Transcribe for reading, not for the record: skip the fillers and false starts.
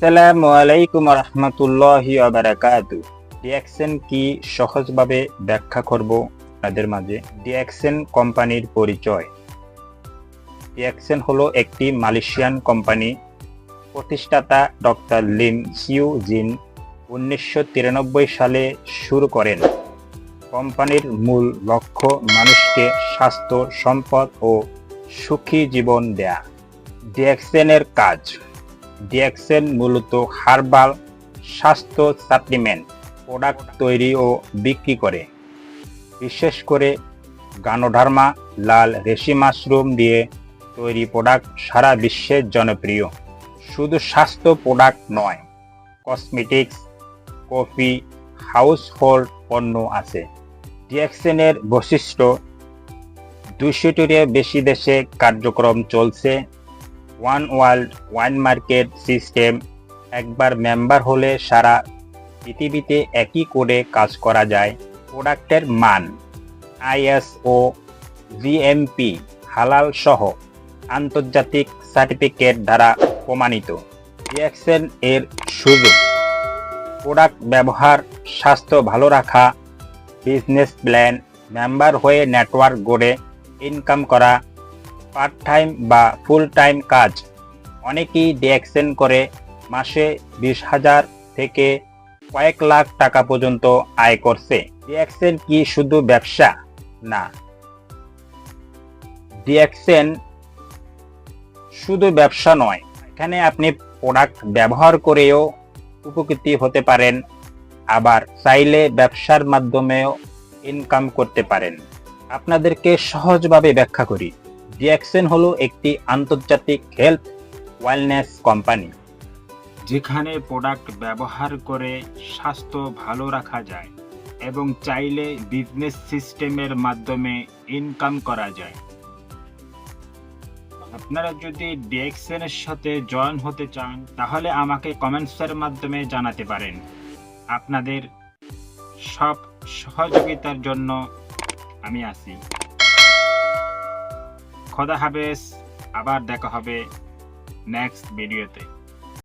আসসালামু আলাইকুম রহমতুল্লাহি ওয়া বারাকাতুহু। ডিএক্সএন কি সহজভাবে ব্যাখ্যা করব আপনাদের মাঝে। ডিএক্সএন কোম্পানির পরিচয়। ডিএক্সএন হলো একটি মালয়েশিয়ান কোম্পানি। প্রতিষ্ঠাতা ডক্টর লিম সিউ জিন 1993 সালে শুরু করেন। কোম্পানির মূল লক্ষ্য মানুষকে স্বাস্থ্য, সম্পদ ও সুখী জীবন দেয়া। ডিএক্সএন এর কাজ। ডিএক্সএন মূলত হার্বাল স্বাস্থ্য সাপ্লিমেন্ট প্রোডাক্ট তৈরি ও বিক্রি করে। বিশেষ করে গানোডার্মা লাল রেশি মাশরুম দিয়ে তৈরি প্রোডাক্ট সারা বিশ্বে জনপ্রিয়। শুধু স্বাস্থ্য প্রোডাক্ট নয়, কসমেটিক্স, কফি, হাউসহোল্ড পণ্য আছে। ডিএক্সএন এর বৈশিষ্ট্য: 200টিরও বেশি দেশে কার্যক্রম চলছে। One world one market system. একবার মেম্বার হলে সারা পৃথিবীতে একই কোডে কাজ করা যায়। প্রোডাক্টের মান: আইএসও, জিএমপি, হালাল সহ আন্তর্জাতিক সার্টিফিকেট দ্বারা প্রমাণিত। ডিএক্সএন এর সুযোগ: প্রোডাক্ট ব্যবহার, স্বাস্থ্য ভালো রাখা, বিজনেস প্ল্যান, মেম্বার হয়ে নেটওয়ার্ক গড়ে ইনকাম করা, পার্ট টাইম বা ফুল টাইম কাজ। অনেকেই ডিএক্সএন করে মাসে 20,000 থেকে কয়েক লাখ টাকা পর্যন্ত আয় করছে। ডিএক্সএন কি শুধু ব্যবসা? না, ডিএক্সএন শুধু ব্যবসা নয়। এখানে আপনি প্রোডাক্ট ব্যবহার করেও উপকৃত হতে পারেন, আবার চাইলে ব্যবসার মাধ্যমেও ইনকাম করতে পারেন। আপনাদেরকে সহজভাবে ব্যাখ্যা করি। ডিএক্সএন হলো একটি আন্তর্জাতিক হেলথ ওয়েলনেস কোম্পানি, যেখানে প্রোডাক্ট ব্যবহার করে স্বাস্থ্য ভালো রাখা যায় এবং চাইলে বিজনেস সিস্টেমের মাধ্যমে ইনকাম করা যায়। আপনারা যদি ডিএক্সএন এর সাথে জয়েন হতে চান তাহলে আমাকে কমেন্টসের মাধ্যমে জানাতে পারেন। আপনাদের সব সহযোগিতার জন্য আমি আছি। খোদা হাফেজ। আবার দেখা হবে নেক্সট ভিডিওতে।